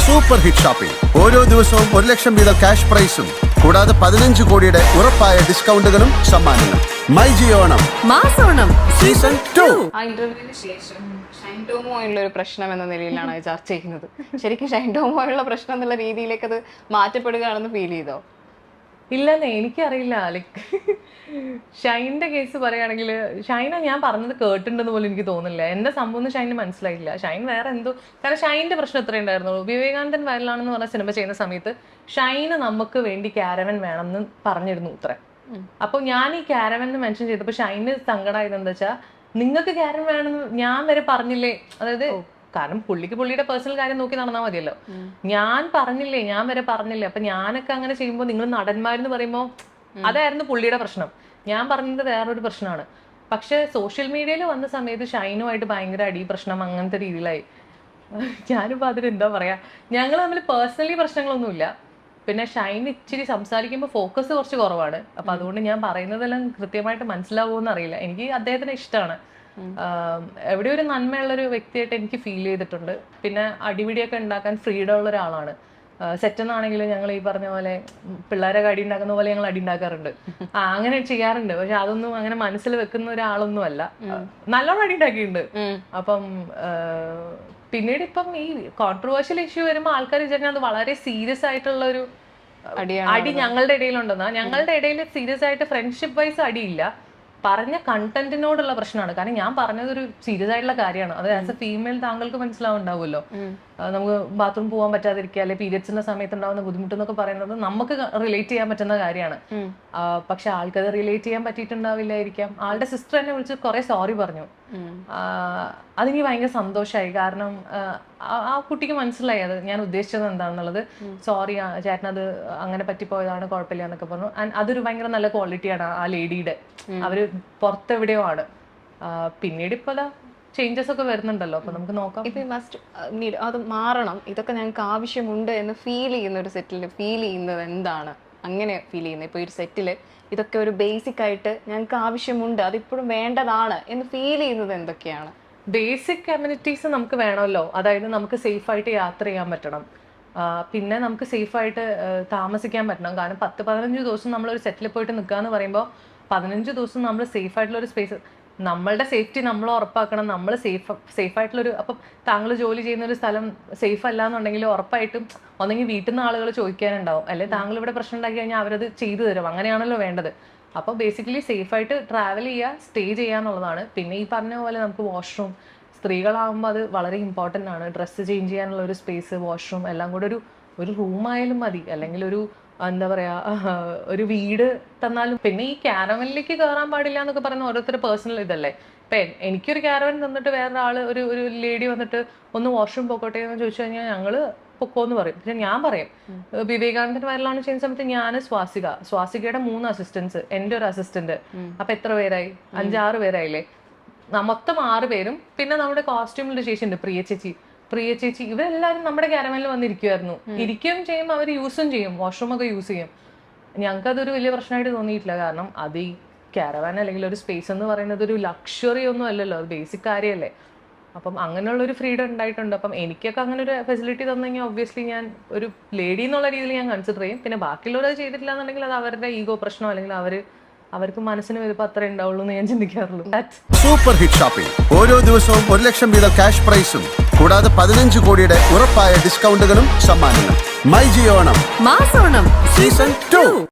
Super hit shopping. ഓരോ ദിവസവും 1 ലക്ഷം വീതം ക്യാഷ് പ്രൈസും കൂടാതെ 15 കോടിയുടെ ഉറപ്പായ ഡിസ്കൗണ്ടുകളും സമ്മാനങ്ങളും. മൈ ജിയോണം മാസോണം സീസൺ 2. ആ ഇന്റർവ്യൂവിന് ശേഷം ഷൈൻ ടോമുമായുള്ള ഒരു പ്രശ്നം എന്ന നിലയിലാണ് അത് ചർച്ച ചെയ്യുന്നത്. ശരിക്കും ഷൈൻ ടോമുമായുള്ള പ്രശ്നം എന്നുള്ള രീതിയിലേക്ക് അത് മാറ്റപ്പെടുകയാണെന്ന് ഫീൽ ചെയ്തോ? ഇല്ലെന്നേ, എനിക്കറിയില്ല. ലൈക്ക് ഷൈൻ്റെ കേസ് പറയുകയാണെങ്കിൽ ഷൈന ഞാൻ പറഞ്ഞത് കേട്ടിട്ടുണ്ടെന്ന് പോലും എനിക്ക് തോന്നുന്നില്ല. എൻ്റെ സംഭവം ഒന്നും ഷൈന് മനസ്സിലായില്ല. ഷൈൻ വേറെ എന്തോ, കാരണം ഷൈൻ്റെ പ്രശ്നം എത്ര ഉണ്ടായിരുന്നുള്ളൂ. വിവേകാനന്ദൻ വയലാണെന്ന് പറഞ്ഞ സിനിമ ചെയ്യുന്ന സമയത്ത് ഷൈന് നമുക്ക് വേണ്ടി ക്യാരവൻ വേണമെന്ന് പറഞ്ഞിരുന്നു ഉത്തരം. അപ്പോൾ ഞാൻ ഈ ക്യാരവൻ എന്ന് മെൻഷൻ ചെയ്തപ്പോൾ ഷൈന് സങ്കടമായത് എന്താ വെച്ചാൽ, നിങ്ങൾക്ക് ക്യാരവൻ വേണമെന്ന് ഞാൻ വരെ പറഞ്ഞില്ലേ. അതായത് കാരണം പുള്ളിയുടെ പേഴ്സണൽ കാര്യം നോക്കി നടന്നാൽ മതിയല്ലോ. ഞാൻ പറഞ്ഞില്ലേ, ഞാൻ വരെ പറഞ്ഞില്ലേ. അപ്പൊ ഞാനൊക്കെ അങ്ങനെ ചെയ്യുമ്പോൾ നിങ്ങൾ നടന്മാരെന്ന് പറയുമ്പോൾ അതായിരുന്നു പുള്ളിയുടെ പ്രശ്നം. ഞാൻ പറഞ്ഞത് വേറൊരു പ്രശ്നമാണ്. പക്ഷെ സോഷ്യൽ മീഡിയയിൽ വന്ന സമയത്ത് ഷൈനുമായിട്ട് ഭയങ്കര അടി പ്രശ്നം അങ്ങനത്തെ രീതിയിലായി. ഞാനിപ്പോൾ അതിനെന്താ പറയാ, ഞങ്ങൾ തമ്മിൽ പേഴ്സണലി പ്രശ്നങ്ങളൊന്നുമില്ല. പിന്നെ ഷൈൻ ഇച്ചിരി സംസാരിക്കുമ്പോൾ ഫോക്കസ് കുറച്ച് കുറവാണ്. അപ്പൊ അതുകൊണ്ട് ഞാൻ പറയുന്നതെല്ലാം കൃത്യമായിട്ട് മനസ്സിലാവുമെന്ന് അറിയില്ല. എനിക്ക് അദ്ദേഹത്തിന് ഇഷ്ടമാണ്. എവിടെ ഒരു നന്മയുള്ളൊരു വ്യക്തിയായിട്ട് എനിക്ക് ഫീൽ ചെയ്തിട്ടുണ്ട്. പിന്നെ അടിപിടിയൊക്കെ ഉണ്ടാക്കാൻ ഫ്രീഡം ഉള്ള ഒരാളാണ്. സെറ്റെന്നാണെങ്കിലും ഞങ്ങൾ ഈ പറഞ്ഞ പോലെ പിള്ളേരെ അടി ഉണ്ടാക്കുന്ന പോലെ ഞങ്ങൾ അടി ഉണ്ടാക്കാറുണ്ട്. അങ്ങനെ ചെയ്യാറുണ്ട്. പക്ഷെ അതൊന്നും അങ്ങനെ മനസ്സിൽ വെക്കുന്ന ഒരാളൊന്നും അല്ല. നല്ലോണം അടി ഉണ്ടാക്കിയിട്ടുണ്ട്. അപ്പം പിന്നീട് ഇപ്പം ഈ കോൺട്രവേഴ്ഷ്യൽ ഇഷ്യൂ വരുമ്പോൾ ആൾക്കാർ വിചാരിച്ചാൽ അത് വളരെ സീരിയസ് ആയിട്ടുള്ള ഒരു അടി ഞങ്ങളുടെ ഇടയിലുണ്ടെന്നാ. ഞങ്ങളുടെ ഇടയിൽ സീരിയസ് ആയിട്ട് ഫ്രണ്ട്ഷിപ്പ് വൈസ് അടിയില്ല. പറഞ്ഞ കണ്ടന്റിനോടുള്ള പ്രശ്നമാണ്. കാരണം ഞാൻ പറഞ്ഞത് ഒരു സീരിയസ് ആയിട്ടുള്ള കാര്യമാണ്. അത് ആസ് എ ഫീമെയിൽ താങ്കൾക്ക് മനസ്സിലാവുണ്ടാവുമല്ലോ. നമുക്ക് ബാത്റൂം പോകാൻ പറ്റാതിരിക്കുക, അല്ലെ പീരിയഡ്സിന്റെ സമയത്ത് ഉണ്ടാവുന്ന ബുദ്ധിമുട്ടെന്നൊക്കെ പറയുന്നത് നമുക്ക് റിലേറ്റ് ചെയ്യാൻ പറ്റുന്ന കാര്യമാണ്. പക്ഷെ ആൾക്കത് റിലേറ്റ് ചെയ്യാൻ പറ്റിയിട്ടുണ്ടാവില്ലായിരിക്കാം. ആളുടെ സിസ്റ്റർ എന്നെ വിളിച്ച് കുറെ സോറി പറഞ്ഞു. അതെനിക്ക് ഭയങ്കര സന്തോഷമായി. കാരണം ആ കുട്ടിക്ക് മനസ്സിലായി അത് ഞാൻ ഉദ്ദേശിച്ചത് എന്താണെന്നുള്ളത്. സോറി ചേട്ടനത് അങ്ങനെ പറ്റിപ്പോയതാണ്, കുഴപ്പമില്ല എന്നൊക്കെ പറഞ്ഞു. ആൻഡ് അതൊരു ഭയങ്കര നല്ല ക്വാളിറ്റിയാണ് ആ ലേഡിയുടെ. അവര് പുറത്തെവിടെയോ ആണ്. പിന്നീട് ഇപ്പൊ ചേഞ്ചസ് ഒക്കെ വരുന്നുണ്ടല്ലോ. അപ്പൊ നമുക്ക് നോക്കാം. ഇപ്പൊ മസ്റ്റ് നീഡ് അത് മാറണം, ഇതൊക്കെ ഞങ്ങൾക്ക് ആവശ്യമുണ്ട് എന്ന് ഫീൽ ചെയ്യുന്ന ഒരു സെറ്റിൽ ഫീൽ ചെയ്യുന്നത് എന്താണ്? അങ്ങനെ ഫീൽ ചെയ്യുന്നത് ഇപ്പൊ ഈ ഒരു സെറ്റില് ഇതൊക്കെ ഒരു ബേസിക് ആയിട്ട് ഞങ്ങൾക്ക് ആവശ്യമുണ്ട്, അതിപ്പോഴും വേണ്ടതാണ് എന്ന് ഫീൽ ചെയ്യുന്നത് എന്തൊക്കെയാണ്? ബേസിക് കമ്മ്യൂണിറ്റീസ് നമുക്ക് വേണമല്ലോ. അതായത് നമുക്ക് സേഫ് ആയിട്ട് യാത്ര ചെയ്യാൻ പറ്റണം. പിന്നെ നമുക്ക് സേഫ് ആയിട്ട് താമസിക്കാൻ പറ്റണം. കാരണം 10-15 ദിവസം നമ്മളൊരു സെറ്റിൽ പോയിട്ട് നിൽക്കുക എന്ന് പറയുമ്പോൾ 15 ദിവസം നമ്മൾ സേഫ് ആയിട്ടുള്ള ഒരു സ്പേസ്, നമ്മളുടെ സേഫ്റ്റി നമ്മൾ ഉറപ്പാക്കണം. നമ്മൾ സേഫ് ആയിട്ടുള്ളൊരു, അപ്പം താങ്കൾ ജോലി ചെയ്യുന്ന ഒരു സ്ഥലം സേഫ് അല്ല എന്നുണ്ടെങ്കിൽ ഉറപ്പായിട്ടും ഒന്നെങ്കിൽ വീട്ടിൽ നിന്ന് ആളുകൾ ചോദിക്കാനുണ്ടാവും, അല്ലെങ്കിൽ താങ്കൾ ഇവിടെ പ്രശ്നം ഉണ്ടാക്കി കഴിഞ്ഞാൽ അവരത് ചെയ്തു തരും. അങ്ങനെയാണല്ലോ വേണ്ടത്. അപ്പോൾ ബേസിക്കലി സേഫായിട്ട് ട്രാവൽ ചെയ്യുക, സ്റ്റേ ചെയ്യുക എന്നുള്ളതാണ്. പിന്നെ ഈ പറഞ്ഞ പോലെ നമുക്ക് വാഷ്റൂം, സ്ത്രീകളാകുമ്പോൾ അത് വളരെ ഇമ്പോർട്ടൻ്റ് ആണ്. ഡ്രസ്സ് ചേഞ്ച് ചെയ്യാനുള്ള ഒരു സ്പേസ്, വാഷ്റൂം എല്ലാം കൂടെ ഒരു റൂമായാലും മതി, അല്ലെങ്കിൽ ഒരു എന്താ പറയാ ഒരു വീട് തന്നാലും. പിന്നെ ഈ ക്യാരവനിലേക്ക് കയറാൻ പാടില്ല എന്നൊക്കെ പറയുന്ന ഓരോരുത്തർ പേഴ്സണൽ ഇതല്ലേ. ഇപ്പൊ എനിക്കൊരു ക്യാരവൻ തന്നിട്ട് വേറൊരാള് ഒരു ലേഡി വന്നിട്ട് ഒന്ന് വാഷ്റൂം പോക്കോട്ടെ എന്ന് ചോദിച്ചു കഴിഞ്ഞാൽ ഞങ്ങള് പൊക്കോന്ന് പറയും. പക്ഷെ ഞാൻ പറയും, വിവേകാനന്ദൻ വയലാണ് ചെയ്യുന്ന സമയത്ത് ഞാൻ സ്വാസികയുടെ 3 അസിസ്റ്റൻസ്, എൻ്റെ ഒരു അസിസ്റ്റന്റ്. അപ്പൊ എത്ര പേരായി? 5-6 പേരായില്ലേ. മൊത്തം 6 പേരും. പിന്നെ നമ്മുടെ കോസ്റ്റ്യൂമിന്റെ ചേച്ചിയുണ്ട്, പ്രിയ ചേച്ചി, ഇവരെല്ലാവരും നമ്മുടെ ക്യാരവനിൽ വന്നിരിക്കുമായിരുന്നു. ഇരിക്കുകയും ചെയ്യും, അവർ യൂസും ചെയ്യും, വാഷ്റൂം ഒക്കെ യൂസ് ചെയ്യും. ഞങ്ങൾക്ക് അതൊരു വലിയ പ്രശ്നമായിട്ട് തോന്നിയിട്ടില്ല. കാരണം അത് ഈ ക്യാരവാൻ അല്ലെങ്കിൽ ഒരു സ്പേസ് എന്ന് പറയുന്നത് ഒരു ലക്ഷറി ഒന്നും അല്ലല്ലോ, അത് ബേസിക് കാര്യമല്ലേ. അപ്പം അങ്ങനെയുള്ള ഒരു ഫ്രീഡം ഉണ്ടായിട്ടുണ്ട്. അപ്പം എനിക്കൊക്കെ അങ്ങനെ ഒരു ഫെസിലിറ്റി തന്നു കഴിഞ്ഞാൽ ഒബ്വിയസ്ലി ഞാൻ ഒരു ലേഡി എന്നുള്ള രീതിയിൽ ഞാൻ കൺസിഡർ ചെയ്യും. പിന്നെ ബാക്കിയുള്ളവർ അത് ചെയ്തിട്ടില്ല എന്നുണ്ടെങ്കിൽ അത് അവരുടെ ഈഗോ പ്രശ്നം, അല്ലെങ്കിൽ അവർക്ക് മനസ്സിന് വരുമ്പോൾ അത്രേ ഉണ്ടാവുള്ളൂ എന്ന് ഞാൻ ചിന്തിക്കാറുള്ളൂ. Super hit shopping. ഓരോ ദിവസവും 1 ലക്ഷം വീതം ക്യാഷ് പ്രൈസും കൂടാതെ 15 കോടിയുടെ ഉറപ്പായ ഡിസ്കൗണ്ടുകളും സമ്മാനങ്ങളും. മൈ ജിയോണം മാസോണം സീസൺ 2.